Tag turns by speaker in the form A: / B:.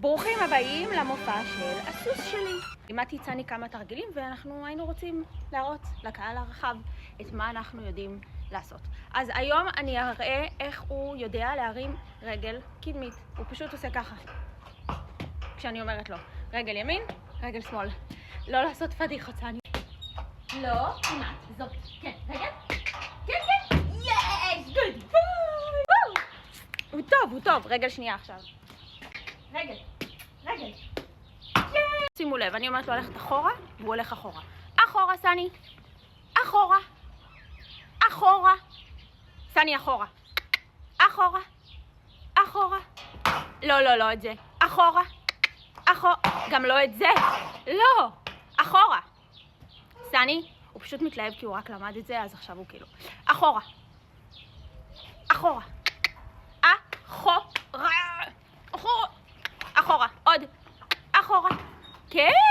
A: ברוכים הבאים למופע של הסוס שלי. לימדתי צני כמה תרגילים ואנחנו היינו רוצים להראות לקהל הרחב את מה אנחנו יודעים לעשות. אז היום אני אראה איך הוא יודע להרים רגל קדמית. הוא פשוט עושה ככה. כשאני אומרת לו, רגל ימין, רגל שמאל. לא לעשות פדיחות צני. לא, כמעט, זאת, כן, רגל. כן, כן, יש, גוד. הוא טוב, רגל שנייה עכשיו. רגל. שימו לב, אני אומרת לו ללכת אחורה, והוא הולך אחורה. אחורה, סני. אחורה. סני, אחורה. לא, את זה. אחורה. גם לא את זה. לא. אחורה. סני, הוא פשוט מתלהב כי הוא רק למד את זה, אז עכשיו הוא כאילו. אחורה. עוד. אחורה. כן.